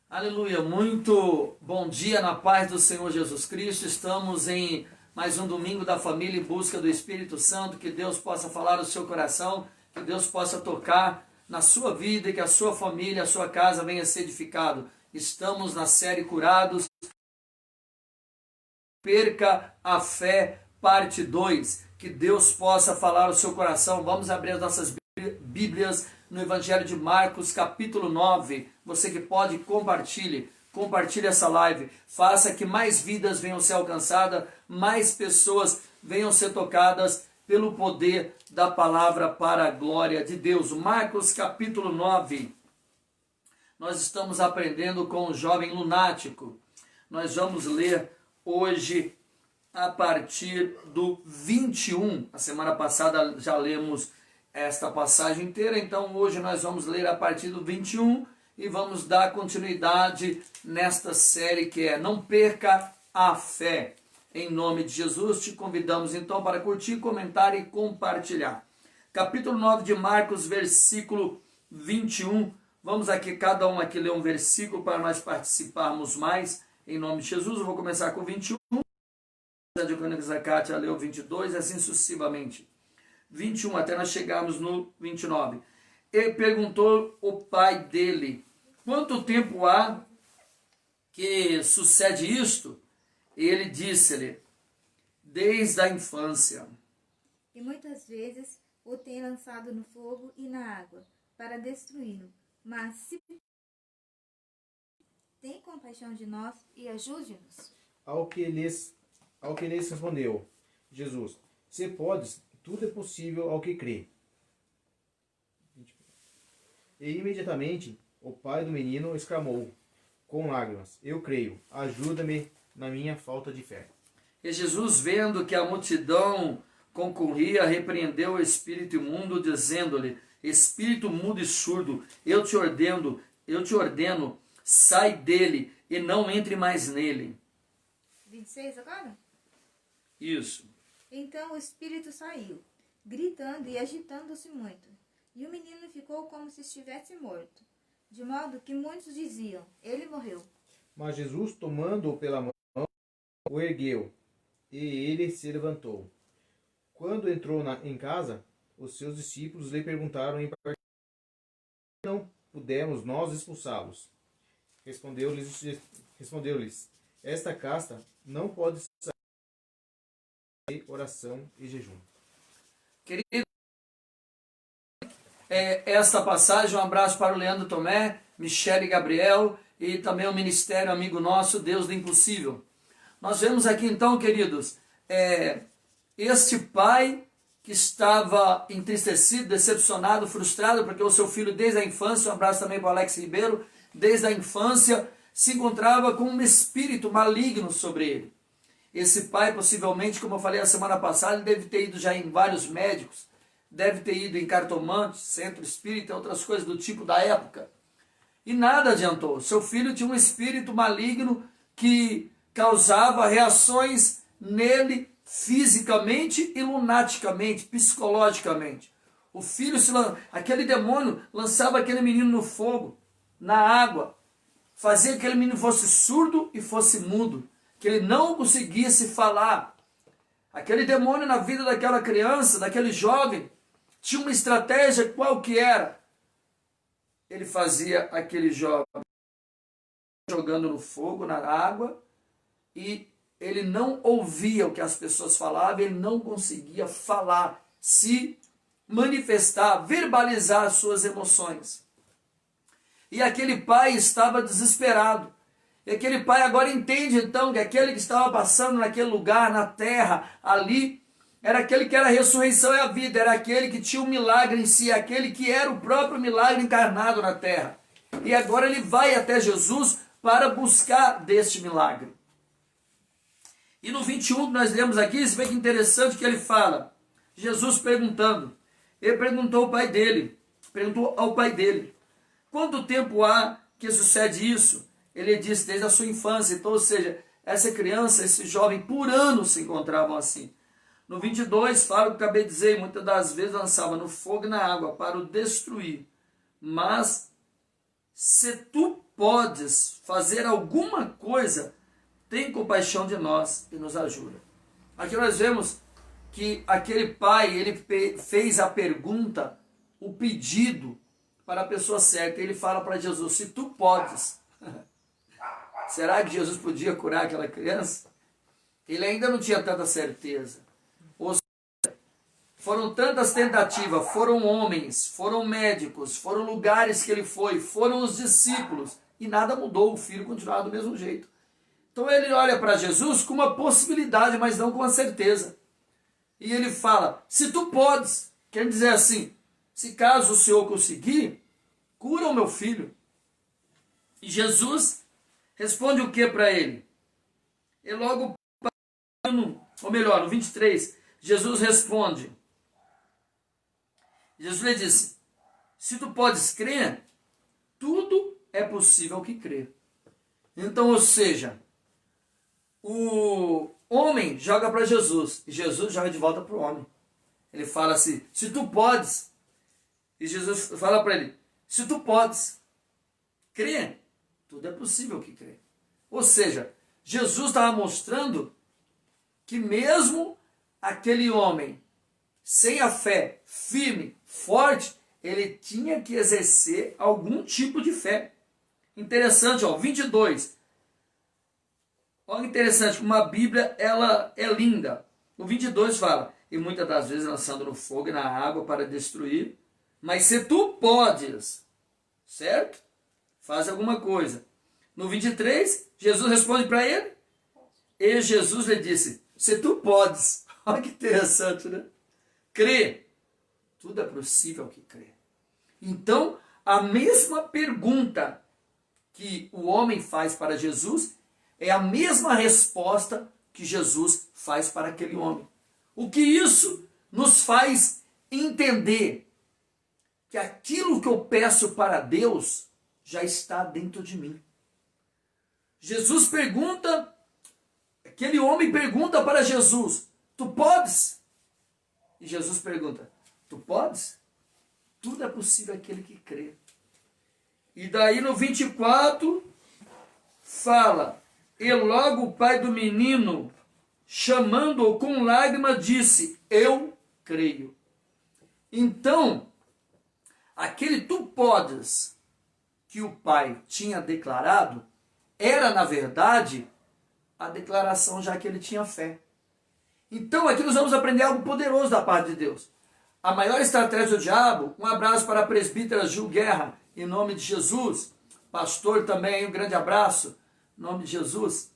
Aleluia, muito bom dia na paz do Senhor Jesus Cristo. Estamos em mais um domingo da família em busca do Espírito Santo. Que Deus possa falar no seu coração, que Deus possa tocar na sua vida e que a sua família, a sua casa venha ser edificado. Estamos na série Curados, Perca a Fé, parte 2. Que Deus possa falar no seu coração. Vamos abrir as nossas Bíblias no Evangelho de Marcos, capítulo 9. Você que pode, compartilhe essa live. Faça que mais vidas venham ser alcançadas, mais pessoas venham ser tocadas pelo poder da palavra para a glória de Deus. Marcos, capítulo 9. Nós estamos aprendendo com o jovem lunático. Nós vamos ler hoje a partir do 21. A semana passada já lemos esta passagem inteira, então hoje nós vamos ler a partir do 21 e vamos dar continuidade nesta série que é Não Perca a Fé. Em nome de Jesus, te convidamos então para curtir, comentar e compartilhar. Capítulo 9 de Marcos, versículo 21. Vamos aqui, cada um aqui ler um versículo para nós participarmos mais. Em nome de Jesus, eu vou começar com o 21. A diaconisa Zacate leu o 22 e assim sucessivamente. 21 até nós chegarmos no 29. Ele perguntou o pai dele: quanto tempo há que sucede isto? E ele disse-lhe: desde a infância. E muitas vezes o tem lançado no fogo e na água, para destruí-lo. Mas se tem compaixão de nós e ajude-nos. Ao que lhes respondeu Jesus: se podes, tudo é possível ao que crê. E imediatamente o pai do menino exclamou com lágrimas: eu creio, ajuda-me na minha falta de fé. E Jesus, vendo que a multidão concorria, repreendeu o espírito imundo, dizendo-lhe: espírito mudo e surdo, eu te ordeno, sai dele e não entre mais nele. 26 agora? Isso. Então o espírito saiu, gritando e agitando-se muito. E o menino ficou como se estivesse morto, de modo que muitos diziam: ele morreu. Mas Jesus, tomando-o pela mão, o ergueu, e ele se levantou. Quando entrou em casa, os seus discípulos lhe perguntaram em particular: não pudemos nós expulsá-los? Respondeu-lhes: esta casta não pode sair de oração e jejum. Querido, esta passagem, um abraço para o Leandro Tomé, Michele Gabriel e também o Ministério Amigo Nosso, Deus do Impossível. Nós vemos aqui então, queridos, este pai que estava entristecido, decepcionado, frustrado, porque o seu filho desde a infância, um abraço também para o Alex Ribeiro, desde a infância se encontrava com um espírito maligno sobre ele. Esse pai, possivelmente, como eu falei a semana passada, ele deve ter ido já em vários médicos, deve ter ido em cartomantes, centro espírita, outras coisas do tipo da época. E nada adiantou. Seu filho tinha um espírito maligno que causava reações nele fisicamente e lunaticamente, psicologicamente. O filho, aquele demônio, lançava aquele menino no fogo, na água, fazia que aquele menino fosse surdo e fosse mudo, que ele não conseguisse falar. Aquele demônio na vida daquela criança, daquele jovem, tinha uma estratégia. Qual que era? Ele fazia aquele jovem jogando no fogo, na água, e ele não ouvia o que as pessoas falavam, ele não conseguia falar, se manifestar, verbalizar as suas emoções. E aquele pai estava desesperado. E aquele pai agora entende então que aquele que estava passando naquele lugar, na terra, ali, era aquele que era a ressurreição e a vida, era aquele que tinha um milagre em si, aquele que era o próprio milagre encarnado na terra. E agora ele vai até Jesus para buscar deste milagre. E no 21 que nós lemos aqui, você vê que interessante que ele fala, Jesus perguntando, ele perguntou ao pai dele, quanto tempo há que sucede isso? Ele disse desde a sua infância. Então, ou seja, essa criança, esse jovem, por anos se encontravam assim. No 22, fala o que eu acabei de dizer, muitas das vezes lançava no fogo e na água para o destruir. Mas, se tu podes fazer alguma coisa, tem compaixão de nós e nos ajuda. Aqui nós vemos que aquele pai, ele fez a pergunta, o pedido para a pessoa certa. Ele fala para Jesus, se tu podes. Será que Jesus podia curar aquela criança? Ele ainda não tinha tanta certeza. Ou seja, foram tantas tentativas, foram homens, foram médicos, foram lugares que ele foi, foram os discípulos, e nada mudou, o filho continuava do mesmo jeito. Então ele olha para Jesus com uma possibilidade, mas não com uma certeza. E ele fala, se tu podes, quer dizer assim, se caso o Senhor conseguir, cura o meu filho. E Jesus responde o que para ele? E logo, ou melhor, no 23, Jesus responde. Jesus lhe disse, se tu podes crer, tudo é possível que crê. Então, ou seja, o homem joga para Jesus, e Jesus joga de volta para o homem. Ele fala assim, se tu podes, e Jesus fala para ele, se tu podes crer, tudo é possível que crê. Ou seja, Jesus estava mostrando que mesmo aquele homem sem a fé firme, forte, ele tinha que exercer algum tipo de fé. Interessante, ó, 22. Olha interessante, como a Bíblia ela é linda. O 22 fala, e muitas das vezes lançando no fogo e na água para destruir, mas se tu podes, certo? Faz alguma coisa. No 23, Jesus responde para ele, e Jesus lhe disse, se tu podes, olha que interessante, né? Crê, tudo é possível que crê. Então, a mesma pergunta que o homem faz para Jesus, é a mesma resposta que Jesus faz para aquele homem. O que isso nos faz entender? Que aquilo que eu peço para Deus já está dentro de mim. Jesus pergunta, aquele homem pergunta para Jesus, tu podes? E Jesus pergunta, tu podes? Tudo é possível àquele que crê. E daí no 24, fala, e logo o pai do menino, chamando-o com lágrima, disse, eu creio. Então, aquele tu podes que o pai tinha declarado, era na verdade a declaração já que ele tinha fé. Então aqui nós vamos aprender algo poderoso da parte de Deus. A maior estratégia do diabo, um abraço para a presbítera Gil Guerra, em nome de Jesus. Pastor também, um grande abraço, em nome de Jesus.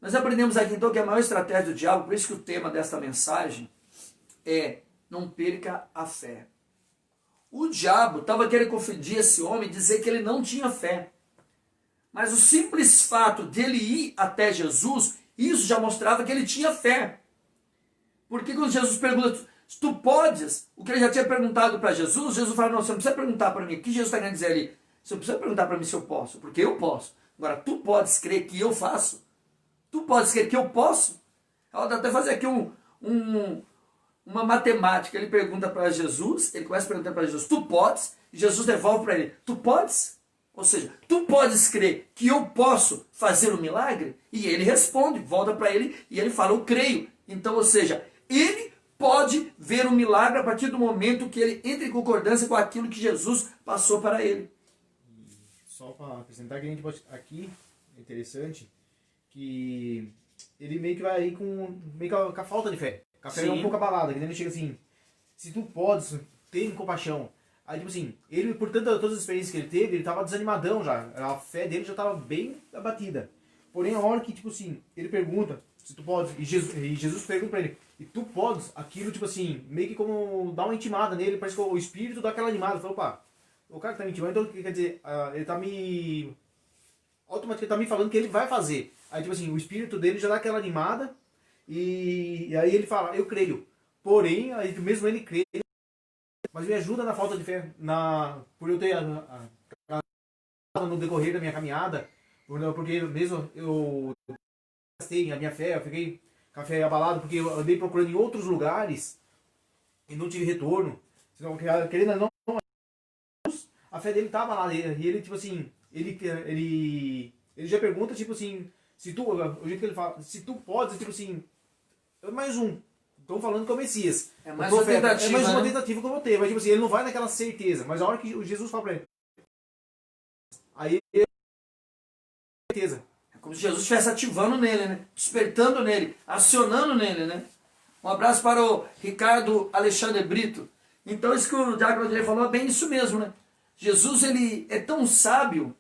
Nós aprendemos aqui então que a maior estratégia do diabo, por isso que o tema desta mensagem é não perca a fé. O diabo estava querendo confundir esse homem e dizer que ele não tinha fé. Mas o simples fato dele ir até Jesus, isso já mostrava que ele tinha fé. Porque quando Jesus pergunta, se tu podes, o que ele já tinha perguntado para Jesus, Jesus fala, não, você não precisa perguntar para mim. O que Jesus está querendo dizer ali? Você não precisa perguntar para mim se eu posso, porque eu posso. Agora, tu podes crer que eu faço? Tu podes crer que eu posso? Ela dá até fazer aqui uma matemática. Ele pergunta para Jesus, ele começa a perguntar para Jesus, tu podes? E Jesus devolve para ele, tu podes? Ou seja, tu podes crer que eu posso fazer um milagre? E ele responde, volta para ele e ele fala, eu creio. Então, ou seja, ele pode ver um milagre a partir do momento que ele entra em concordância com aquilo que Jesus passou para ele. Só para acrescentar que a gente pode, aqui, é interessante, que ele meio que vai aí meio com a falta de fé. A fé é um pouco abalada, que ele chega assim, se tu podes, tem compaixão. Aí, tipo assim, ele, por todas as experiências que ele teve, ele tava desanimadão já. A fé dele já tava bem abatida. Porém, a hora que, tipo assim, ele pergunta se tu podes, e Jesus pergunta pra ele, e tu podes, aquilo, tipo assim, meio que como dá uma intimada nele, parece que o espírito dá aquela animada. Fala, opa, o cara que tá me intimando, então quer dizer, ele tá me... automaticamente tá me falando que ele vai fazer. Aí, tipo assim, o espírito dele já dá aquela animada, e aí ele fala, eu creio. Porém, aí mesmo ele crê, mas me ajuda na falta de fé, por eu ter no decorrer da minha caminhada, porque mesmo eu gastei a minha fé, eu fiquei com a fé abalado, porque eu andei procurando em outros lugares e não tive retorno. Senão, querendo ou não, a fé dele estava lá, e ele, tipo assim, ele já pergunta, tipo assim, se tu, o jeito que ele fala, se tu podes, tipo assim, mais um. Estão falando que é o Messias. É mais o uma profeta. tentativa, É mais uma né? tentativa que eu vou ter. Mas, tipo assim, ele não vai naquela certeza. Mas a hora que o Jesus fala pra ele, aí ele certeza. É como se Jesus estivesse ativando nele, né? Despertando nele, acionando nele, né? Um abraço para o Ricardo Alexandre Brito. Então, isso que o Diácono Adriano falou é bem isso mesmo, né? Jesus, ele é tão sábio.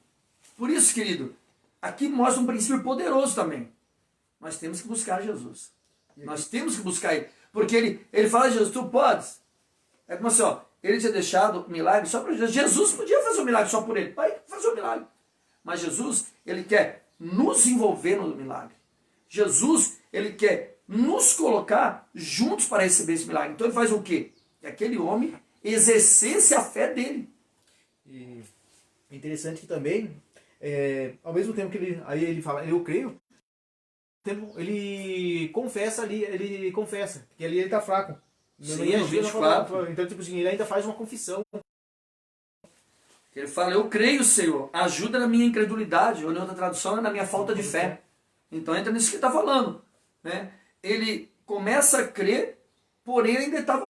Por isso, querido, aqui mostra um princípio poderoso também. Nós temos que buscar Jesus. Nós temos que buscar ele. Porque ele fala a Jesus, tu podes. É como assim, ó, ele tinha deixado o milagre só para Jesus. Jesus podia fazer o milagre só por ele. Vai fazer o milagre. Mas Jesus, ele quer nos envolver no milagre. Jesus, ele quer nos colocar juntos para receber esse milagre. Então ele faz o quê? Que aquele homem exercesse a fé dele. E é interessante que também, ao mesmo tempo que ele fala, eu creio, ele confessa que ali ele está fraco. Sim, no 24. Então, tipo assim, ele ainda faz uma confissão. Ele fala, eu creio, Senhor, ajuda na minha incredulidade, ou em outra tradução, é na minha falta de fé. Então entra nisso que está falando. Né? Ele começa a crer, porém ainda estava.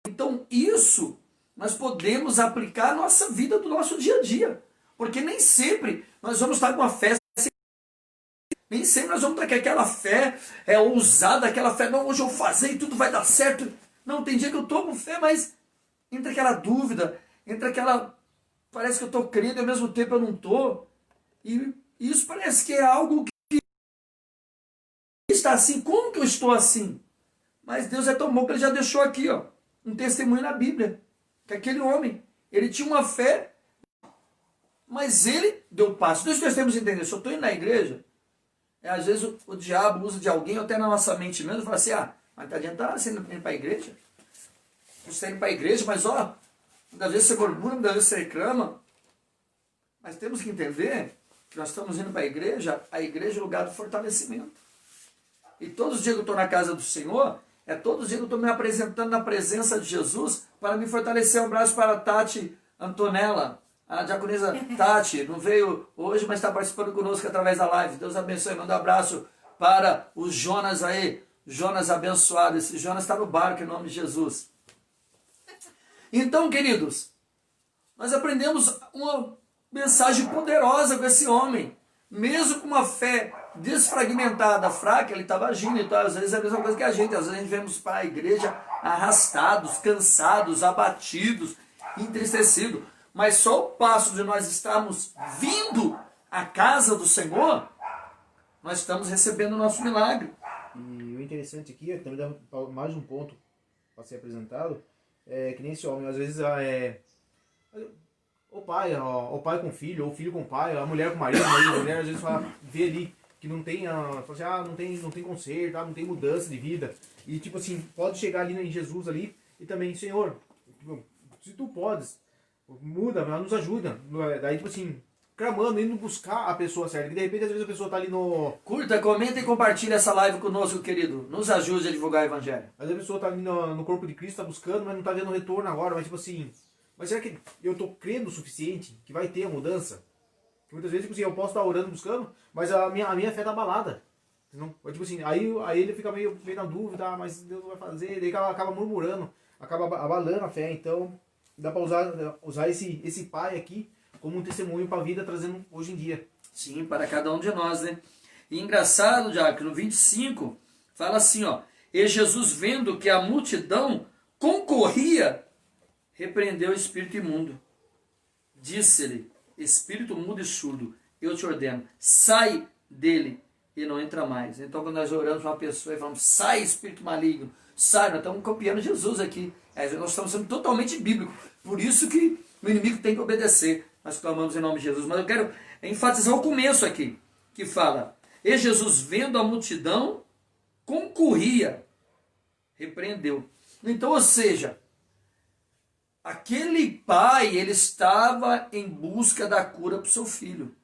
Então isso nós podemos aplicar à nossa vida, do nosso dia a dia. Porque nem sempre nós vamos estar com a fé. Nem sempre nós vamos estar com aquela fé ousada, aquela fé, não, hoje eu vou fazer e tudo vai dar certo. Não, tem dia que eu estou com fé, mas entra aquela dúvida, entra aquela... Parece que eu estou crendo e ao mesmo tempo eu não estou. E isso parece que é algo que está assim. Como que eu estou assim? Mas Deus é tão bom que ele já deixou aqui, ó, um testemunho na Bíblia. Que aquele homem, ele tinha uma fé, mas ele deu passo. Então isso nós temos que entender. Se eu estou indo na igreja, às vezes o diabo usa de alguém, até na nossa mente mesmo, e fala assim, mas tá adiantando você indo para a igreja? Você está indo para a igreja, mas ó, muitas vezes você murmura, muitas vezes você reclama. Mas temos que entender que nós estamos indo para a igreja é o lugar do fortalecimento. E todos os dias que eu estou na casa do Senhor, todos os dias que eu estou me apresentando na presença de Jesus para me fortalecer. Um abraço para a Tati Antonella, a diaconisa Tati, não veio hoje, mas está participando conosco através da live. Deus abençoe. Manda um abraço para o Jonas aí, Jonas abençoado. Esse Jonas está no barco em nome de Jesus. Então, queridos, nós aprendemos uma mensagem poderosa com esse homem. Mesmo com uma fé desfragmentada, fraca, ele estava agindo. Então, às vezes é a mesma coisa que a gente. Às vezes a gente vemos para a igreja arrastados, cansados, abatidos, entristecidos. Mas só o passo de nós estarmos vindo à casa do Senhor, nós estamos recebendo o nosso milagre. E o interessante aqui, também dá mais um ponto para ser apresentado, que nem esse homem, às vezes o pai com o filho, ou o filho com o pai, a mulher com o marido, a mulher às vezes vê ali que não tem, fala assim, não tem conserto, não tem mudança de vida. E tipo assim, pode chegar ali em Jesus ali e também, Senhor, se tu podes, muda, nos ajuda. Daí tipo assim, clamando, indo buscar a pessoa certa. Que de repente às vezes a pessoa está ali no... Curta, comenta e compartilha essa live conosco, querido. Nos ajude a divulgar o Evangelho. Às vezes a pessoa está ali no corpo de Cristo, está buscando, mas não está vendo retorno agora. Mas tipo assim, mas será que eu estou crendo o suficiente que vai ter a mudança? Que muitas vezes tipo assim, eu posso estar orando, buscando, mas a minha fé está abalada. Não, tipo assim, aí ele fica meio na dúvida, mas Deus vai fazer, daí acaba murmurando, acaba abalando a fé. Então dá para usar esse pai aqui como um testemunho para a vida, trazendo hoje em dia. Sim, para cada um de nós, né? E engraçado, Diácono, no 25, fala assim, ó, e Jesus, vendo que a multidão concorria, repreendeu o espírito imundo. Disse-lhe, espírito mudo e surdo, eu te ordeno, sai dele e não entra mais. Então, quando nós oramos para uma pessoa e falamos, sai espírito maligno, sai, nós estamos copiando Jesus aqui. Nós estamos sendo totalmente bíblico. Por isso que o inimigo tem que obedecer. Nós clamamos em nome de Jesus. Mas eu quero enfatizar o começo aqui, que fala, e Jesus, vendo a multidão, concorria, repreendeu. Então, ou seja, aquele pai, ele estava em busca da cura para o seu filho.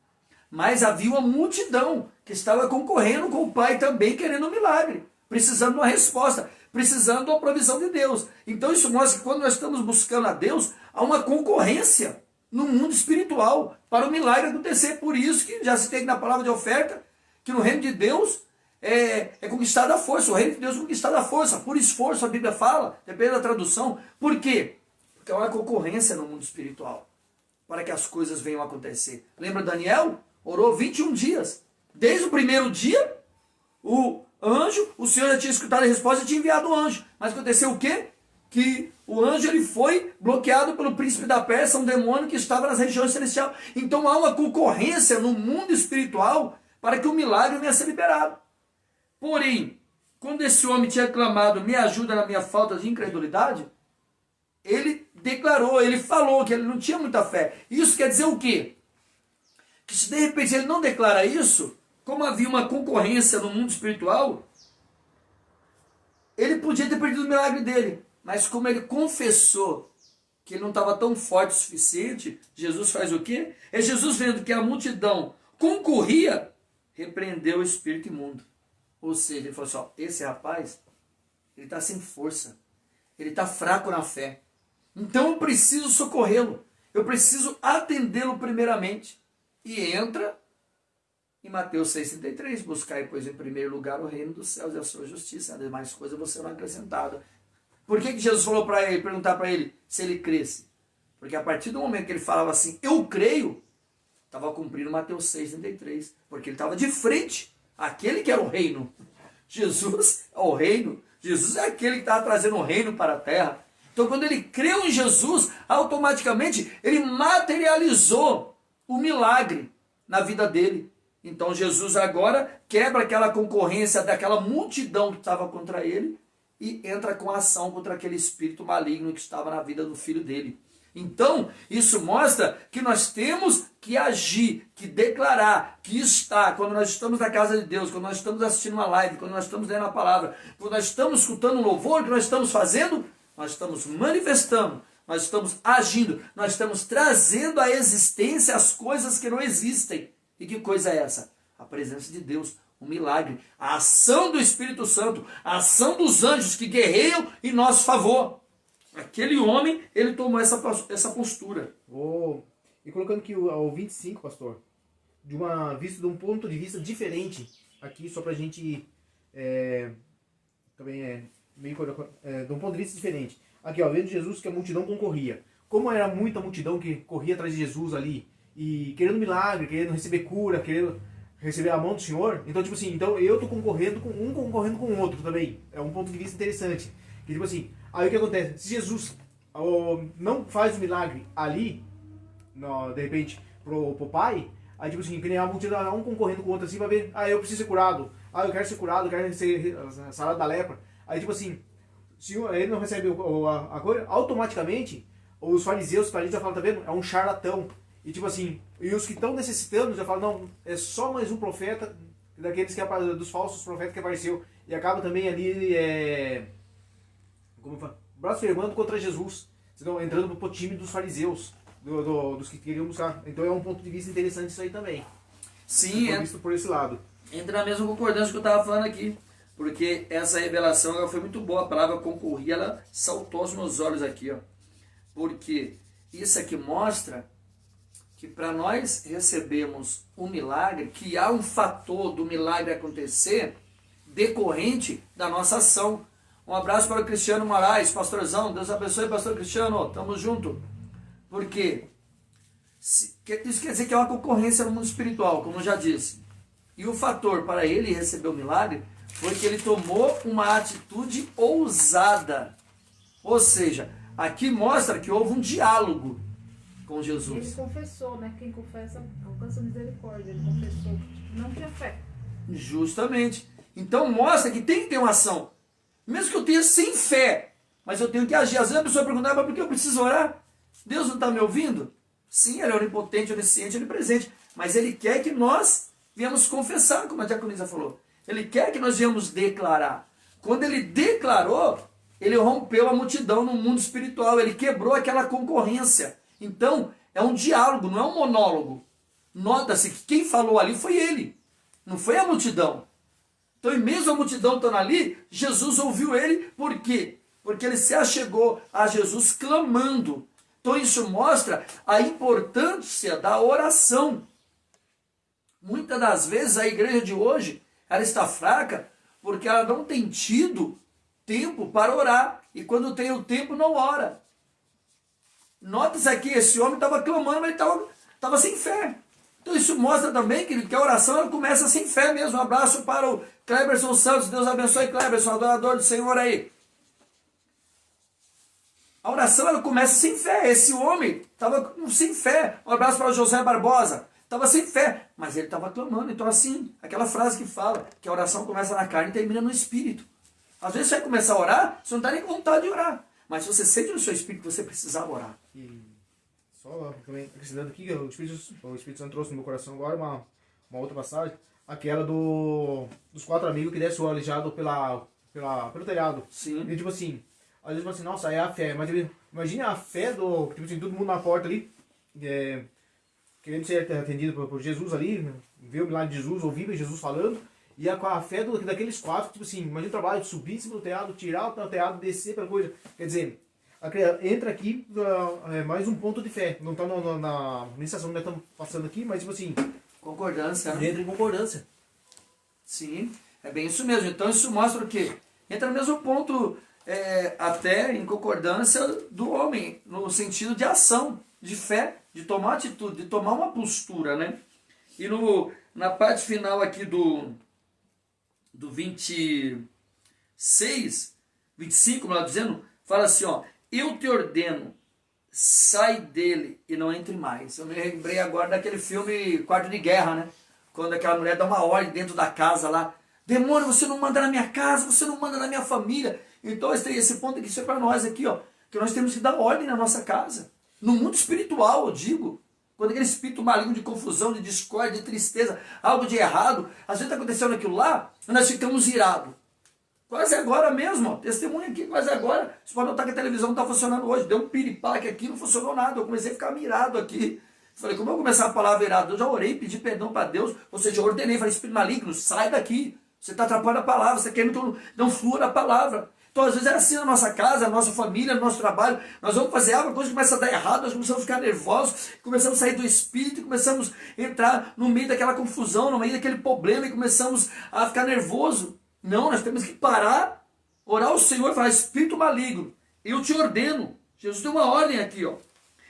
Mas havia uma multidão que estava concorrendo com o pai também, querendo um milagre, precisando de uma resposta, precisando de uma provisão de Deus. Então isso mostra que quando nós estamos buscando a Deus, há uma concorrência. no mundo espiritual para o milagre acontecer. Por isso que já citei na palavra de oferta, que no reino de Deus é conquistada a força. O reino de Deus é conquistada a força. Por esforço, a Bíblia fala, depende da tradução. Por quê? Porque é uma concorrência no mundo espiritual para que as coisas venham a acontecer. Lembra Daniel? Orou 21 dias. Desde o primeiro dia, o anjo, o Senhor já tinha escutado a resposta e tinha enviado o anjo. Mas aconteceu o quê? Que o anjo ele foi bloqueado pelo príncipe da Pérsia, um demônio que estava nas regiões celestiais. Então há uma concorrência no mundo espiritual para que o milagre venha a ser liberado. Porém, quando esse homem tinha clamado, me ajuda na minha falta de incredulidade, ele declarou, ele falou que ele não tinha muita fé. Isso quer dizer o quê? Que se de repente ele não declara isso, como havia uma concorrência no mundo espiritual, ele podia ter perdido o milagre dele. Mas como ele confessou que ele não estava tão forte o suficiente, Jesus faz o quê? É Jesus vendo que a multidão concorria, repreendeu o espírito imundo. Ou seja, ele falou assim, ó, esse rapaz, ele está sem força, ele está fraco na fé. Então eu preciso socorrê-lo, eu preciso atendê-lo primeiramente. E entra em Mateus 6,33, buscai, pois, em primeiro lugar o reino dos céus e a sua justiça, as demais coisas você não acrescentada. Por que Jesus falou para ele, perguntar para ele se ele cresce? Porque a partir do momento que ele falava assim, eu creio, estava cumprindo Mateus 6,33, porque ele estava de frente àquele que era o reino. Jesus é o reino, Jesus é aquele que estava trazendo o reino para a terra. Então quando ele creu em Jesus, automaticamente ele materializou o milagre na vida dele. Então Jesus agora quebra aquela concorrência daquela multidão que estava contra ele e entra com ação contra aquele espírito maligno que estava na vida do filho dele. Então, isso mostra que nós temos que agir, que declarar, que estar, quando nós estamos na casa de Deus, quando nós estamos assistindo uma live, quando nós estamos lendo a palavra, quando nós estamos escutando um louvor, o que nós estamos fazendo? Nós estamos manifestando, nós estamos agindo, nós estamos trazendo à existência as coisas que não existem. E que coisa é essa? A presença de Deus, o milagre, a ação do Espírito Santo, a ação dos anjos que guerreiam em nosso favor. Aquele homem, ele tomou essa postura. E colocando aqui o 25, pastor, visto de um ponto de vista diferente, aqui só pra gente também de um ponto de vista diferente. Aqui, ó, vendo Jesus que a multidão concorria. Como era muita multidão que corria atrás de Jesus ali, e querendo milagre, querendo receber cura, querendo receber a mão do Senhor, então tipo assim, então eu tô concorrendo com o outro também. É um ponto de vista interessante. Que tipo assim, aí o que acontece? Se Jesus não faz o milagre ali, de repente, pro pai, aí tipo assim, que nem a multidão, um concorrendo com o outro assim, vai ver, eu preciso ser curado, eu quero ser curado, eu quero ser sarado da lepra. Aí tipo assim, se ele não recebe a coisa, automaticamente, os fariseus já falam, tá vendo? É um charlatão. E tipo assim, e os que estão necessitando já falam, não, é só mais um profeta, daqueles dos falsos profetas que apareceu. E acaba também ali, blasfemando contra Jesus, senão entrando pro time dos fariseus, dos que queriam buscar. Então é um ponto de vista interessante isso aí também. Sim, visto por esse lado. Entra na mesma concordância que eu estava falando aqui. Porque essa revelação ela foi muito boa, a palavra concorria, ela saltou aos meus olhos aqui, ó. Porque isso aqui mostra que para nós recebermos um milagre, que há um fator do milagre acontecer decorrente da nossa ação. Um abraço para o Cristiano Moraes, pastorzão, Deus abençoe, pastor Cristiano, tamo junto. Por quê? Isso quer dizer que é uma concorrência no mundo espiritual, como eu já disse. E o fator para ele receber o milagre foi que ele tomou uma atitude ousada. Ou seja, aqui mostra que houve um diálogo com Jesus. Ele confessou, né? Quem confessa alcança misericórdia. Ele confessou, não tinha fé. Justamente. Então mostra que tem que ter uma ação. Mesmo que eu tenha sem fé, mas eu tenho que agir. Às vezes a pessoa pergunta, mas por que eu preciso orar? Deus não está me ouvindo? Sim, ele é onipotente, onisciente, onipresente. Mas ele quer que nós venhamos confessar, como a diaconisa falou. Ele quer que nós venhamos declarar. Quando ele declarou, ele rompeu a multidão no mundo espiritual. Ele quebrou aquela concorrência. Então, é um diálogo, não é um monólogo. Nota-se que quem falou ali foi ele, não foi a multidão. Então, e mesmo a multidão estando ali, Jesus ouviu ele, por quê? Porque ele se achegou a Jesus clamando. Então isso mostra a importância da oração. Muitas das vezes a igreja de hoje, ela está fraca porque ela não tem tido tempo para orar. E quando tem o tempo, não ora. Nota-se aqui, esse homem estava clamando, mas ele estava sem fé. Então isso mostra também, querido, que a oração ela começa sem fé mesmo. Um abraço para o Cleberson Santos. Deus abençoe Cleberson, adorador do Senhor aí. A oração ela começa sem fé. Esse homem estava sem fé. Um abraço para o José Barbosa. Estava sem fé, mas ele estava clamando. Então assim, aquela frase que fala que a oração começa na carne e termina no espírito. Às vezes você vai começar a orar, você não está nem com vontade de orar. Mas você sente no seu espírito que você precisava orar. E só também acrescentando aqui, o Espírito Santo trouxe no meu coração agora uma outra passagem, aquela dos 4 amigos que desce o aleijado pelo telhado. Sim. E tipo assim, às vezes assim, nossa, é a fé, mas imagina a fé do, tipo assim, todo mundo na porta ali, querendo ser atendido por Jesus ali, ver o milagre de Jesus, ouvir Jesus falando, e com a fé daqueles 4, tipo assim, imagina o trabalho de subir em cima do telhado, tirar o telhado, descer pela coisa, quer dizer, entra aqui mais um ponto de fé, não está na ministração que nós estamos passando aqui, mas tipo assim, Concordância. Né? entra em concordância. Sim, é bem isso mesmo. Então isso mostra o quê? Entra no mesmo ponto, até em concordância do homem, no sentido de ação, de fé, de tomar atitude, de tomar uma postura, né? E na parte final aqui do 26, 25, melhor dizendo, fala assim, ó, eu te ordeno, sai dele e não entre mais. Eu me lembrei agora daquele filme Quarto de Guerra, né? Quando aquela mulher dá uma ordem dentro da casa lá, demônio, você não manda na minha casa, você não manda na minha família. Então esse ponto aqui, isso é para nós aqui, ó, que nós temos que dar ordem na nossa casa. No mundo espiritual, eu digo, quando aquele espírito maligno de confusão, de discórdia, de tristeza, algo de errado, às vezes está acontecendo aquilo lá, e nós ficamos irados. Quase agora mesmo, ó, testemunha aqui, quase agora. Você pode notar que a televisão não está funcionando hoje. Deu um piripaque aqui, não funcionou nada. Eu comecei a ficar mirado aqui. Falei, como eu começar a palavra irado? Eu já orei, pedi perdão para Deus, ou seja, eu ordenei, falei, espírito maligno, sai daqui. Você está atrapalhando a palavra, você quer que eu não flua na palavra. Então, às vezes é assim na nossa casa, na nossa família, no nosso trabalho. Nós vamos fazer algo, a coisa começa a dar errado, nós começamos a ficar nervosos, começamos a sair do espírito, começamos a entrar no meio daquela confusão, no meio daquele problema e começamos a ficar nervoso. Não, nós temos que parar, orar ao Senhor e falar, espírito maligno, eu te ordeno. Jesus deu uma ordem aqui, ó.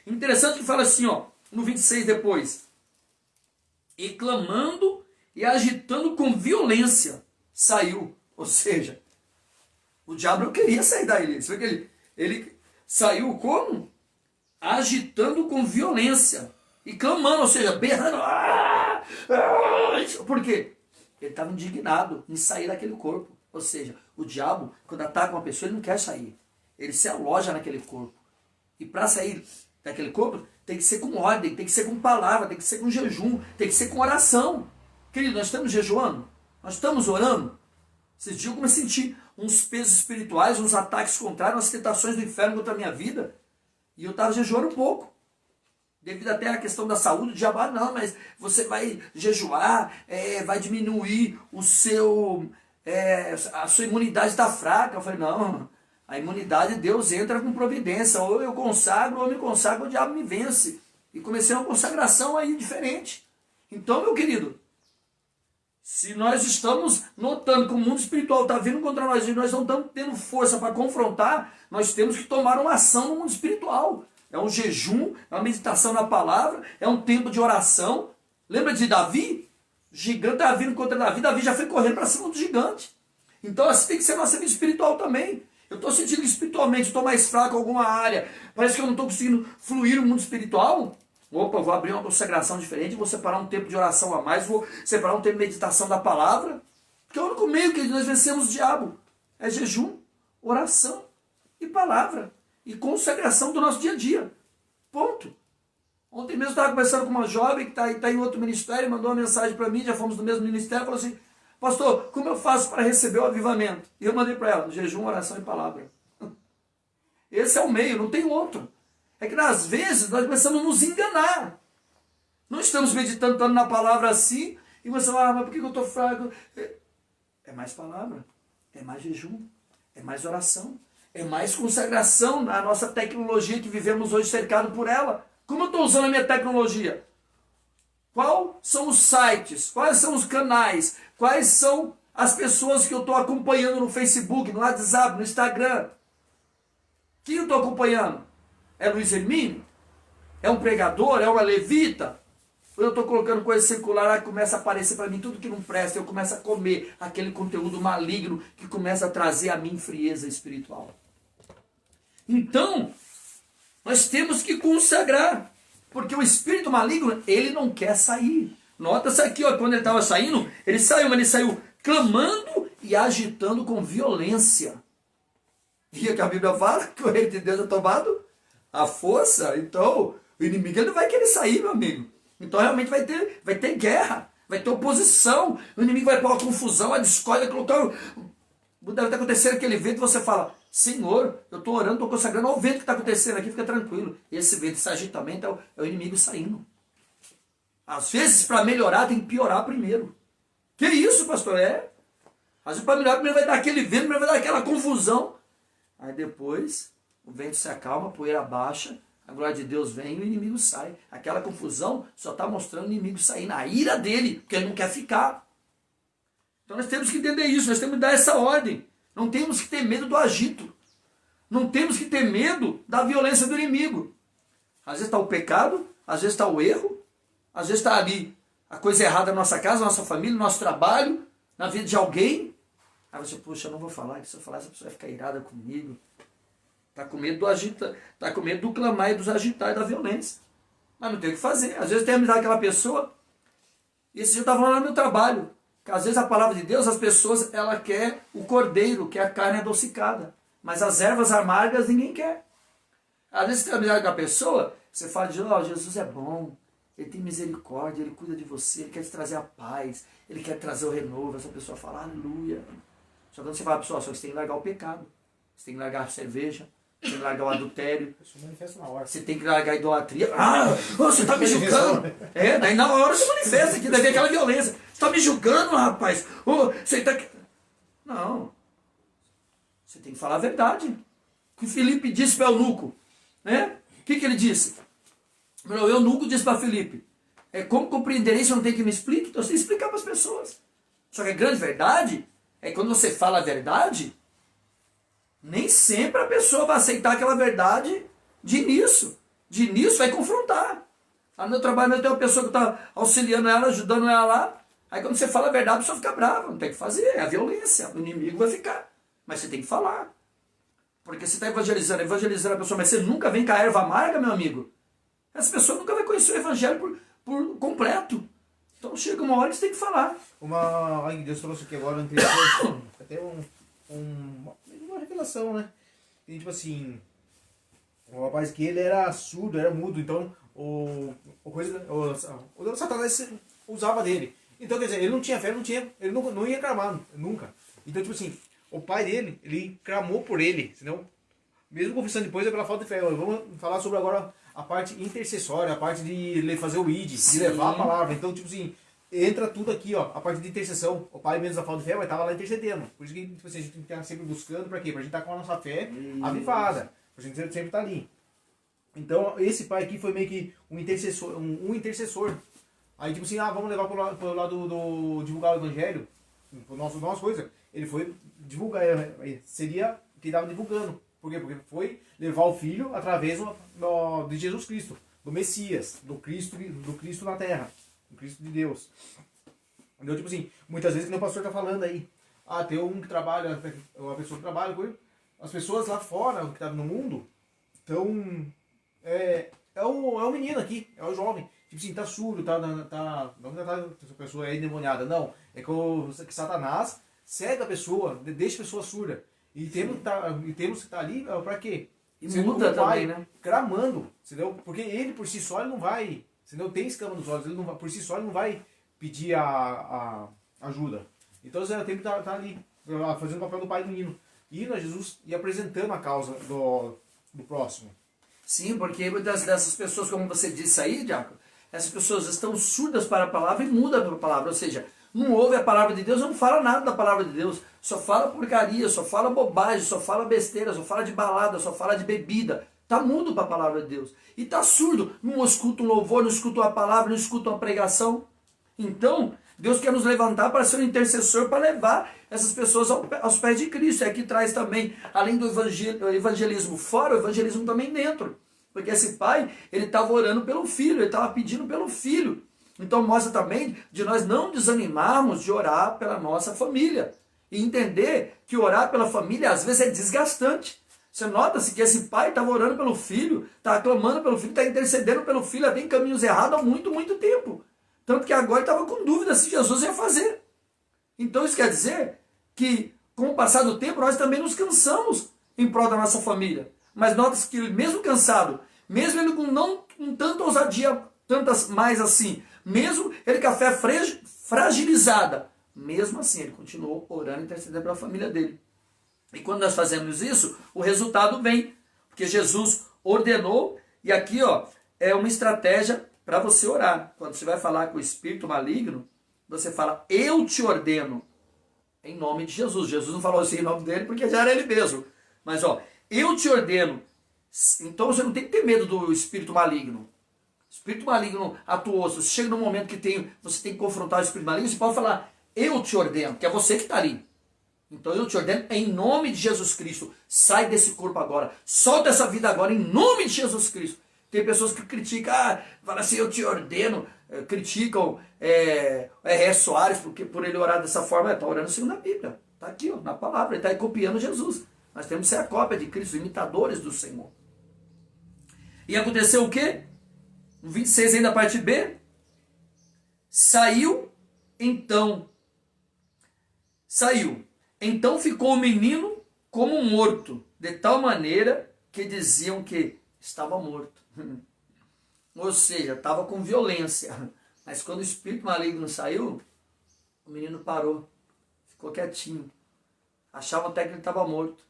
Interessante que fala assim, ó, no 26 depois. E clamando e agitando com violência, saiu. Ou seja, o diabo não queria sair daí. Você vê que ele saiu como? Agitando com violência. E clamando, ou seja, berrando. Por quê? Ele estava indignado em sair daquele corpo. Ou seja, o diabo, quando ataca uma pessoa, ele não quer sair. Ele se aloja naquele corpo. E para sair daquele corpo, tem que ser com ordem, tem que ser com palavra, tem que ser com jejum, tem que ser com oração. Querido, nós estamos jejuando? Nós estamos orando? Esses dias eu comecei a sentir uns pesos espirituais, uns ataques contrários, umas tentações do inferno contra a minha vida. E eu estava jejuando um pouco. Devido até à questão da saúde, o diabo, não, mas você vai jejuar, vai diminuir o seu, a sua imunidade está fraca. Eu falei, não, a imunidade Deus entra com providência. Ou eu consagro, ou eu me consagro, o diabo me vence. E comecei uma consagração aí diferente. Então, meu querido, se nós estamos notando que o mundo espiritual está vindo contra nós e nós não estamos tendo força para confrontar, nós temos que tomar uma ação no mundo espiritual. É um jejum, é uma meditação na palavra, é um tempo de oração. Lembra de Davi? O gigante estava vindo contra Davi, Davi já foi correndo para cima do gigante. Então assim tem que ser a nossa vida espiritual também. Eu estou sentindo que espiritualmente estou mais fraco em alguma área, parece que eu não estou conseguindo fluir no mundo espiritual. Opa, vou abrir uma consagração diferente, vou separar um tempo de oração a mais, vou separar um tempo de meditação da palavra. Porque é o único meio que nós vencemos o diabo é jejum, oração e palavra. E consagração do nosso dia a dia. Ponto. Ontem mesmo eu estava conversando com uma jovem que está em outro ministério, mandou uma mensagem para mim, já fomos do mesmo ministério, falou assim, pastor, como eu faço para receber o avivamento? E eu mandei para ela, jejum, oração e palavra. Esse é o meio, não tem outro. É que às vezes nós começamos a nos enganar. Não estamos meditando tanto na palavra assim, e você fala, mas por que eu estou fraco? É mais palavra, é mais jejum, é mais oração, É mais consagração na nossa tecnologia que vivemos hoje cercado por ela. Como eu estou usando a minha tecnologia? Quais são os sites? Quais são os canais? Quais são as pessoas que eu estou acompanhando no Facebook, no WhatsApp, no Instagram? Quem eu estou acompanhando? É Luiz Hermínio? É um pregador? É uma levita? Ou eu estou colocando coisa circular lá que começa a aparecer para mim tudo que não presta, eu começo a comer aquele conteúdo maligno que começa a trazer a mim frieza espiritual. Então, nós temos que consagrar, porque o espírito maligno, ele não quer sair. Nota-se aqui, ó, quando ele estava saindo, ele saiu, mas ele saiu clamando e agitando com violência. E que a Bíblia fala que o reino de Deus é tomado à força. Então, o inimigo ele não vai querer sair, meu amigo. Então, realmente vai ter guerra, vai ter oposição. O inimigo vai pôr uma confusão, a discórdia, vai colocar... Deve estar acontecendo aquele vento e você fala, Senhor, eu estou orando, estou consagrando, olha o vento que está acontecendo aqui, fica tranquilo. Esse vento, esse agitamento é o inimigo saindo. Às vezes, para melhorar, tem que piorar primeiro. Que isso, pastor? Às vezes, para melhorar, primeiro vai dar aquele vento, primeiro vai dar aquela confusão. Aí depois, o vento se acalma, a poeira baixa, a glória de Deus vem e o inimigo sai. Aquela confusão só está mostrando o inimigo saindo, a ira dele, porque ele não quer ficar. Então nós temos que entender isso, nós temos que dar essa ordem. Não temos que ter medo do agito. Não temos que ter medo da violência do inimigo. Às vezes está o pecado, às vezes está o erro, às vezes está ali a coisa errada na nossa casa, na nossa família, no nosso trabalho, na vida de alguém. Aí você, puxa, eu não vou falar, que se eu falar essa pessoa vai ficar irada comigo. Está com medo do agita, está com medo do clamar e dos agitar e da violência. Mas não tem o que fazer. Às vezes tem amizade com aquela pessoa, e esse dia eu estava falando no meu trabalho. Às vezes a palavra de Deus, as pessoas, ela quer o cordeiro, quer a carne adocicada. Mas as ervas amargas ninguém quer. Às vezes você tem amizade com a pessoa, você fala de, Jesus é bom, ele tem misericórdia, ele cuida de você, ele quer te trazer a paz, ele quer trazer o renovo. Essa pessoa fala, aleluia. Só que quando você fala, pessoal, só que você tem que largar o pecado, você tem que largar a cerveja, você tem que largar o adultério, você tem que largar a idolatria. Você está me julgando. Daí na hora você manifesta aqui, daí vem aquela violência. Você está me julgando, rapaz. Você está... Não. Você tem que falar a verdade. O que Filipe disse para o eunuco, né? O que ele disse? O eunuco disse para Filipe, como compreenderei se eu não tenho que me explicar? Então você tem que explicar para as pessoas. Só que a grande verdade é que quando você fala a verdade, nem sempre a pessoa vai aceitar aquela verdade de início. De início vai confrontar. Lá no meu trabalho eu tenho uma pessoa que está auxiliando ela, ajudando ela lá. Aí quando você fala a verdade, a pessoa fica brava. Não tem o que fazer, é a violência. O inimigo vai ficar. Mas você tem que falar. Porque você está evangelizando a pessoa, mas você nunca vem com a erva amarga, meu amigo. Essa pessoa nunca vai conhecer o evangelho por completo. Então chega uma hora que você tem que falar. Uma que Deus trouxe aqui agora, interessante, até uma revelação, né? E, tipo assim, o rapaz que ele era surdo, era mudo, então o Satanás usava dele. Então, quer dizer, ele não tinha fé, ele não ia clamar, nunca. Então, tipo assim, o pai dele, ele clamou por ele, senão, mesmo confessando depois, é pela falta de fé. Vamos falar sobre agora a parte intercessória, a parte de fazer o id, de levar a palavra. Então, tipo assim, entra tudo aqui, ó, a parte de intercessão. O pai, menos a falta de fé, mas estava lá intercedendo. Por isso que tipo assim, a gente tem que estar sempre buscando, para quê? Para a gente estar com a nossa fé avivada. Para a gente sempre estar ali. Então, esse pai aqui foi meio que um intercessor. Aí, tipo assim, vamos levar pro lado do divulgar o evangelho, pro nosso coisa. Ele foi divulgar, seria que estava divulgando. Por quê? Porque foi levar o filho através de Jesus Cristo, do Messias, do Cristo na terra, do Cristo de Deus. Então, tipo assim, muitas vezes, que o pastor está falando aí, tem um que trabalha, uma pessoa que trabalha com ele, as pessoas lá fora, que estão no mundo, então, é o menino aqui, é o jovem. Tipo assim, tá surdo, não essa pessoa é endemoniada, não. É que Satanás cega a pessoa, deixa a pessoa surda. E temos que estar ali para quê? E muda também, né? Clamando, entendeu? Porque ele por si só ele não vai, entendeu? Tem escama nos olhos, ele não vai, por si só ele não vai pedir a ajuda. Então você tem que estar ali, fazendo o papel do pai do menino. Indo a Jesus e apresentando a causa do próximo. Sim, porque muitas dessas pessoas, como você disse aí, Diácono, essas pessoas estão surdas para a palavra e mudam para a palavra. Ou seja, não ouve a palavra de Deus, não fala nada da palavra de Deus, só fala porcaria, só fala bobagem, só fala besteira, só fala de balada, só fala de bebida. Está mudo para a palavra de Deus. E está surdo, não escuta um louvor, não escuta uma palavra, não escuta uma pregação. Então, Deus quer nos levantar para ser um intercessor, para levar essas pessoas aos pés de Cristo. E aqui traz também, além do evangelismo fora, o evangelismo também dentro. Porque esse pai, ele estava orando pelo filho, ele estava pedindo pelo filho. Então mostra também de nós não desanimarmos de orar pela nossa família. E entender que orar pela família às vezes é desgastante. Você nota-se que esse pai estava orando pelo filho, está clamando pelo filho, está intercedendo pelo filho até em caminhos errados há muito, muito tempo. Tanto que agora ele estava com dúvida se Jesus ia fazer. Então isso quer dizer que com o passar do tempo nós também nos cansamos em prol da nossa família. Mas nota-se que mesmo cansado, mesmo ele com tanta ousadia, tantas mais assim, mesmo ele com a fé fragilizada, mesmo assim ele continuou orando e intercedendo pela família dele. E quando nós fazemos isso, o resultado vem. Porque Jesus ordenou, e aqui é uma estratégia para você orar. Quando você vai falar com o espírito maligno, você fala, eu te ordeno, em nome de Jesus. Jesus não falou assim em nome dele, porque já era ele mesmo. Mas eu te ordeno. Então você não tem que ter medo do espírito maligno. O espírito maligno atuou. Se você chega num momento que você tem que confrontar o espírito maligno, você pode falar, eu te ordeno, que é você que está ali. Então eu te ordeno em nome de Jesus Cristo. Sai desse corpo agora. Solta essa vida agora em nome de Jesus Cristo. Tem pessoas que criticam, fala assim, eu te ordeno. Criticam R.R. Soares por ele orar dessa forma. Está orando segundo a Bíblia. Está aqui na palavra. Ele está aí copiando Jesus. Nós temos que ser a cópia de Cristo, imitadores do Senhor. E aconteceu o quê? No 26 ainda, parte B. Saiu. Então ficou o menino como morto, de tal maneira que diziam que estava morto. Ou seja, estava com violência. Mas quando o espírito maligno saiu, o menino parou, ficou quietinho. Achavam até que ele estava morto.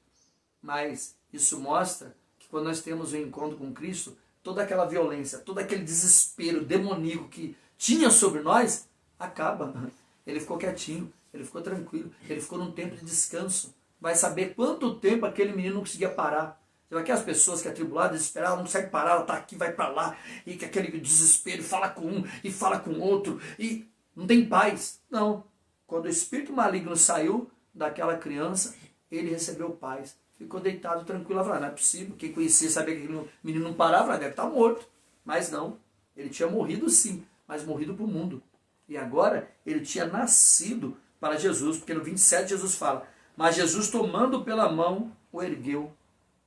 Mas isso mostra que quando nós temos um encontro com Cristo, toda aquela violência, todo aquele desespero demoníaco que tinha sobre nós, acaba. Ele ficou quietinho. Ele ficou tranquilo, ele ficou num tempo de descanso. Vai saber quanto tempo aquele menino não conseguia parar. Você vai ver as pessoas que é atribulada, desesperada, ela não consegue parar, ela está aqui, vai para lá, e que aquele desespero, fala com um, e fala com outro, e não tem paz. Não. Quando o espírito maligno saiu daquela criança, ele recebeu paz. Ficou deitado, tranquilo, falou, não é possível, quem conhecia, sabia que aquele menino não parava, deve estar morto. Mas não, ele tinha morrido sim, mas morrido para o mundo. E agora, ele tinha nascido para Jesus, porque no 27 Jesus fala, mas Jesus tomando pela mão, o ergueu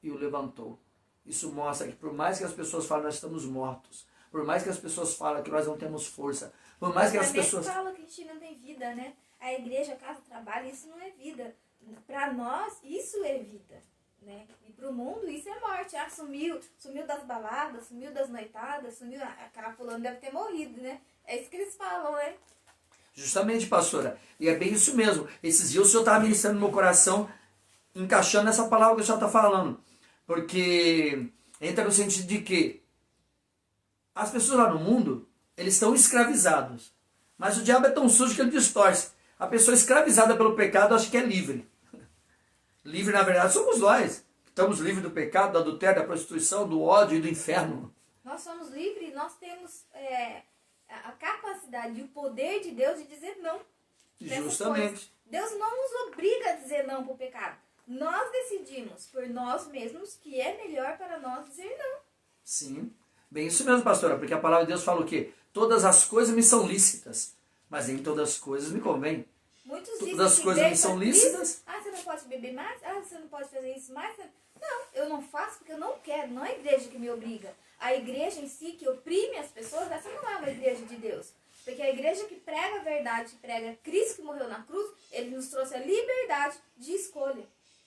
e o levantou. Isso mostra que por mais que as pessoas falem nós estamos mortos, por mais que as pessoas falem que nós não temos força, por mais que as pessoas falam que a gente não tem vida, né? A igreja, a casa, o trabalho, isso não é vida. Para nós, isso é vida, né? E para o mundo, isso é morte. Sumiu das baladas, sumiu das noitadas, sumiu, aquela fulana deve ter morrido, né? É isso que eles falam, né? Justamente, pastora. E é bem isso mesmo. Esses dias o Senhor estava ministrando no meu coração, encaixando nessa palavra que o Senhor está falando. Porque entra no sentido de que as pessoas lá no mundo, eles estão escravizados. Mas o diabo é tão sujo que ele distorce. A pessoa escravizada pelo pecado acha que é livre. Livre, na verdade, somos nós. Estamos livres do pecado, do adultério, da prostituição, do ódio e do inferno. Nós somos livres, nós temos a capacidade e o poder de Deus de dizer não. Justamente. Deus não nos obriga a dizer não para o pecado. Nós decidimos por nós mesmos que é melhor para nós dizer não. Sim. Bem isso mesmo, pastora, porque a palavra de Deus fala o quê? Todas as coisas me são lícitas, mas nem todas as coisas me convêm. Muitos todas dizem as coisas me são lícitas. Você não pode beber mais? Você não pode fazer isso mais? Não, eu não faço porque eu não quero. Não é a igreja que me obriga. A igreja em si, que oprime as pessoas, essa não é uma igreja de Deus. Porque a igreja que prega a verdade, que prega Cristo que morreu na cruz, ele nos trouxe a liberdade de escolha.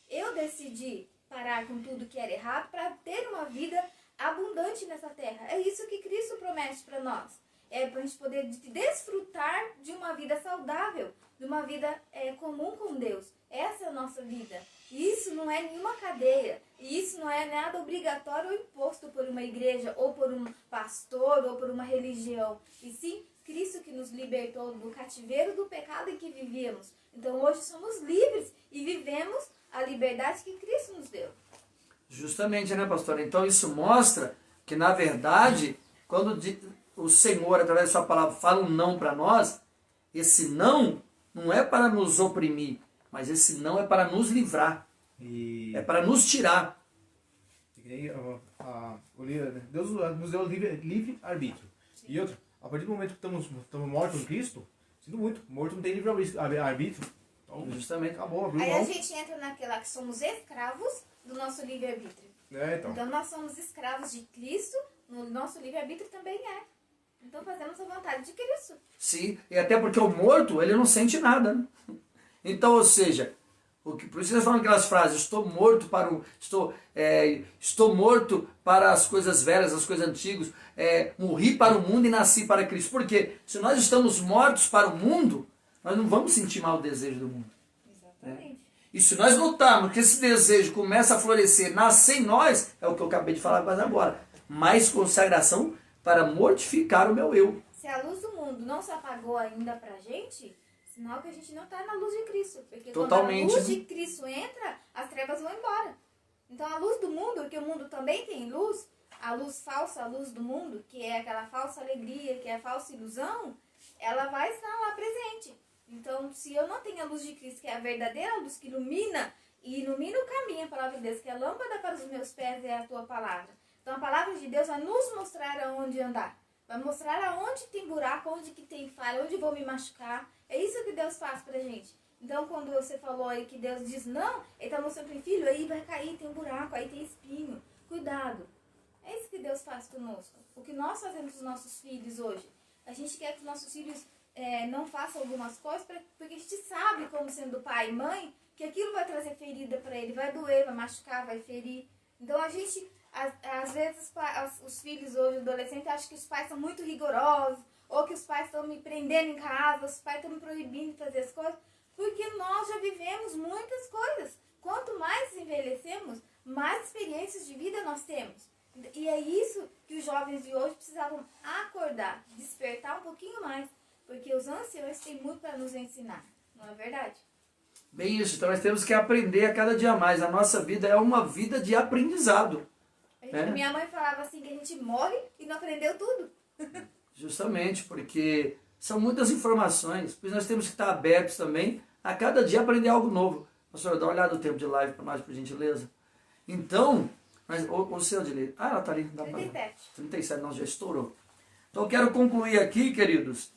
Eu decidi parar com tudo que era errado para ter uma vida abundante nessa terra. É isso que Cristo promete para nós. É para a gente poder desfrutar de uma vida saudável, de uma vida comum com Deus. Essa é a nossa vida. E isso não é nenhuma cadeia. E isso não é nada obrigatório ou imposto por uma igreja, ou por um pastor, ou por uma religião. E sim, Cristo que nos libertou do cativeiro do pecado em que vivíamos. Então hoje somos livres e vivemos a liberdade que Cristo nos deu. Justamente, né, pastor? Então isso mostra que, na verdade, quando o Senhor, através da sua palavra, fala um não para nós, esse não é para nos oprimir, mas esse não é para nos livrar. E É para nos tirar. Deus nos deu livre arbítrio. E outra, a partir do momento que estamos mortos em Cristo, sinto muito, morto não tem livre arbítrio. Então, Justamente. acabou, abriu Aí a mão. gente entra naquela que somos escravos do nosso livre-arbítrio. Então. Então nós somos escravos de Cristo, no nosso livre-arbítrio também é. Então fazemos a vontade de Cristo. Sim, e até porque o morto, ele não sente nada, né? Então, ou seja, por isso vocês falam aquelas frases, estou morto para as coisas velhas, as coisas antigas, morri para o mundo e nasci para Cristo. Porque se nós estamos mortos para o mundo, nós não vamos sentir mal o desejo do mundo. Exatamente. E se nós lutarmos que esse desejo começa a florescer, nascer em nós, é o que eu acabei de falar quase agora, mais consagração para mortificar o meu eu. Se a luz do mundo não se apagou ainda pra gente, sinal que a gente não está na luz de Cristo. Porque Totalmente, quando a luz né? de Cristo entra, as trevas vão embora. Então a luz do mundo, que o mundo também tem luz, a luz falsa, a luz do mundo, que é aquela falsa alegria, que é a falsa ilusão, ela vai estar lá presente. Então, se eu não tenho a luz de Cristo, que é a verdadeira luz que ilumina, e ilumina o caminho, a palavra de Deus, que é a lâmpada para os meus pés é a tua palavra. Então a palavra de Deus vai nos mostrar aonde andar. Vai mostrar aonde tem buraco, onde que tem falha, onde vou me machucar. É isso que Deus faz pra gente. Então quando você falou aí que Deus diz não, Ele tá mostrando para o filho, aí vai cair, tem um buraco, aí tem espinho. Cuidado. É isso que Deus faz conosco. O que nós fazemos com os nossos filhos hoje. A gente quer que os nossos filhos não façam algumas coisas, porque a gente sabe, como sendo pai e mãe, que aquilo vai trazer ferida para ele, vai doer, vai machucar, vai ferir. Então a gente, às vezes, os filhos hoje, adolescentes, acham que os pais são muito rigorosos, ou que os pais estão me prendendo em casa, os pais estão me proibindo de fazer as coisas, porque nós já vivemos muitas coisas. Quanto mais envelhecemos, mais experiências de vida nós temos. E é isso que os jovens de hoje precisavam acordar, despertar um pouquinho mais, porque os anciões têm muito para nos ensinar, não é verdade? Bem isso, então nós temos que aprender a cada dia mais. A nossa vida é uma vida de aprendizado. Minha mãe falava assim que a gente morre e não aprendeu tudo. Justamente, porque são muitas informações, pois nós temos que estar abertos também a cada dia aprender algo novo. Pastor, dá uma olhada no tempo de live para nós, por gentileza. Então, o seu direito. Ah, ela está ali. Dá 37. 37, não, já estourou. Então eu quero concluir aqui, queridos.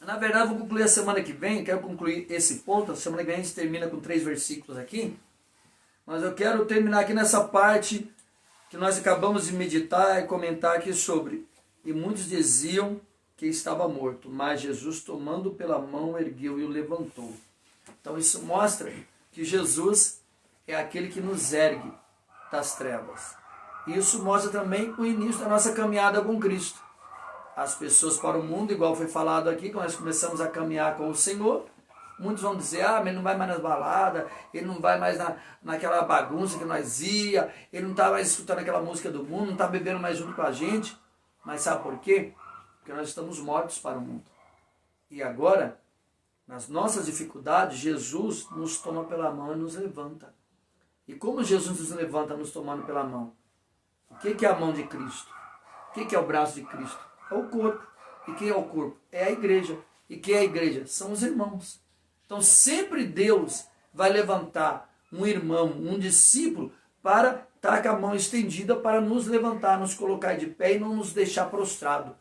Na verdade, vou concluir a semana que vem, quero concluir esse ponto. A semana que vem a gente termina com 3 versículos aqui. Mas eu quero terminar aqui nessa parte que nós acabamos de meditar e comentar aqui sobre. E muitos diziam que estava morto, mas Jesus, tomando pela mão, ergueu e o levantou. Então isso mostra que Jesus é aquele que nos ergue das trevas. Isso mostra também o início da nossa caminhada com Cristo. As pessoas para o mundo, igual foi falado aqui, quando nós começamos a caminhar com o Senhor, muitos vão dizer, mas ele não vai mais nas baladas, ele não vai mais naquela bagunça que nós ia, ele não está mais escutando aquela música do mundo, não está bebendo mais junto com a gente. Mas sabe por quê? Porque nós estamos mortos para o mundo. E agora, nas nossas dificuldades, Jesus nos toma pela mão e nos levanta. E como Jesus nos levanta nos tomando pela mão? O que é a mão de Cristo? O que é o braço de Cristo? É o corpo. E quem é o corpo? É a igreja. E quem é a igreja? São os irmãos. Então sempre Deus vai levantar um irmão, um discípulo, para estar com a mão estendida para nos levantar, nos colocar de pé e não nos deixar prostrado.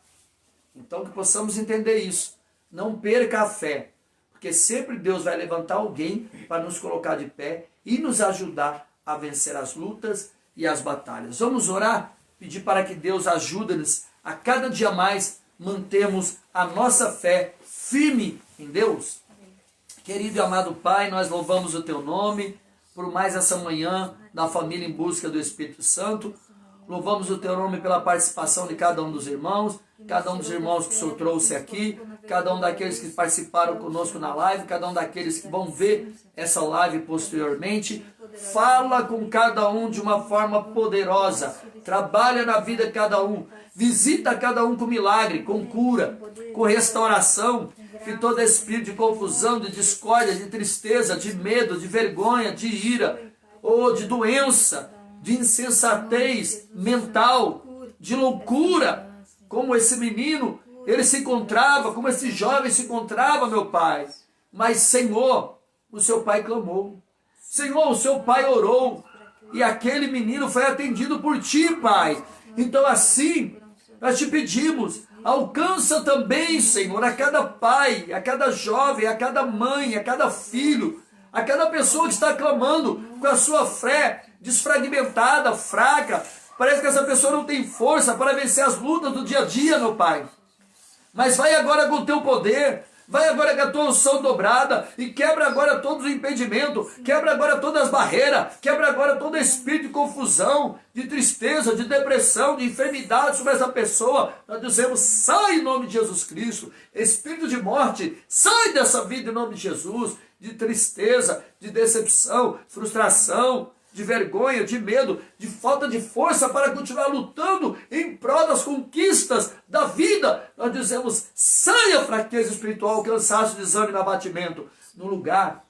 Então que possamos entender isso. Não perca a fé. Porque sempre Deus vai levantar alguém para nos colocar de pé e nos ajudar a vencer as lutas e as batalhas. Vamos orar? Pedir para que Deus ajude-nos a cada dia mais mantermos a nossa fé firme em Deus. Querido e amado Pai, nós louvamos o Teu nome por mais essa manhã da família em busca do Espírito Santo. Louvamos o Teu nome pela participação de cada um dos irmãos, cada um dos irmãos que o Senhor trouxe aqui, cada um daqueles que participaram conosco na live, cada um daqueles que vão ver essa live posteriormente. Fala com cada um de uma forma poderosa. trabalha na vida de cada um, visita cada um com milagre, com cura, com restauração, que todo espírito de confusão, de discórdia, de tristeza, de medo, de vergonha, de ira, ou de doença, de insensatez mental, de loucura, como esse menino, ele se encontrava, como esse jovem se encontrava, meu Pai. Mas, Senhor, o seu pai clamou. Senhor, o seu pai orou. E aquele menino foi atendido por ti, Pai. Então, assim, nós te pedimos, alcança também, Senhor, a cada pai, a cada jovem, a cada mãe, a cada filho, a cada pessoa que está clamando com a sua fé desfragmentada, fraca. Parece que essa pessoa não tem força para vencer as lutas do dia a dia, meu Pai. Mas vai agora com o teu poder, vai agora com a tua unção dobrada e quebra agora todos os impedimentos, quebra agora todas as barreiras, quebra agora todo espírito de confusão, de tristeza, de depressão, de enfermidade sobre essa pessoa. Nós dizemos, sai em nome de Jesus Cristo. Espírito de morte, sai dessa vida em nome de Jesus, de tristeza, de decepção, frustração, de vergonha, de medo, de falta de força para continuar lutando em prol das conquistas da vida. Nós dizemos, saia a fraqueza espiritual, cansaço, desânimo e abatimento, no lugar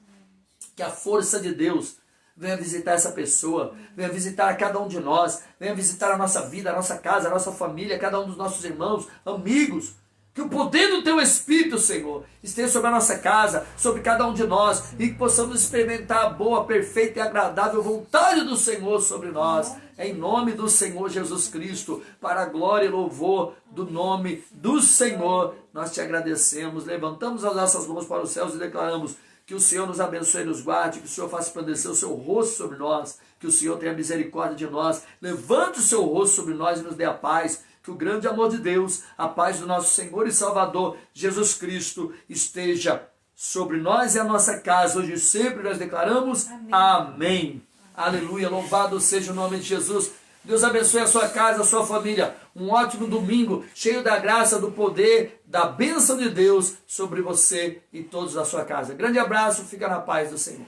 que a força de Deus venha visitar essa pessoa, venha visitar a cada um de nós, venha visitar a nossa vida, a nossa casa, a nossa família, cada um dos nossos irmãos, amigos. Que o poder do teu Espírito, Senhor, esteja sobre a nossa casa, sobre cada um de nós, e que possamos experimentar a boa, perfeita e agradável vontade do Senhor sobre nós, em nome do Senhor Jesus Cristo, para a glória e louvor do nome do Senhor. Nós te agradecemos, levantamos as nossas mãos para os céus e declaramos que o Senhor nos abençoe e nos guarde, que o Senhor faça resplandecer o seu rosto sobre nós, que o Senhor tenha misericórdia de nós, levante o seu rosto sobre nós e nos dê a paz. Que o grande amor de Deus, a paz do nosso Senhor e Salvador, Jesus Cristo, esteja sobre nós e a nossa casa, hoje e sempre nós declaramos amém. Aleluia, louvado seja o nome de Jesus. Deus abençoe a sua casa, a sua família. Um ótimo domingo, cheio da graça, do poder, da bênção de Deus sobre você e todos da sua casa. Grande abraço, fica na paz do Senhor.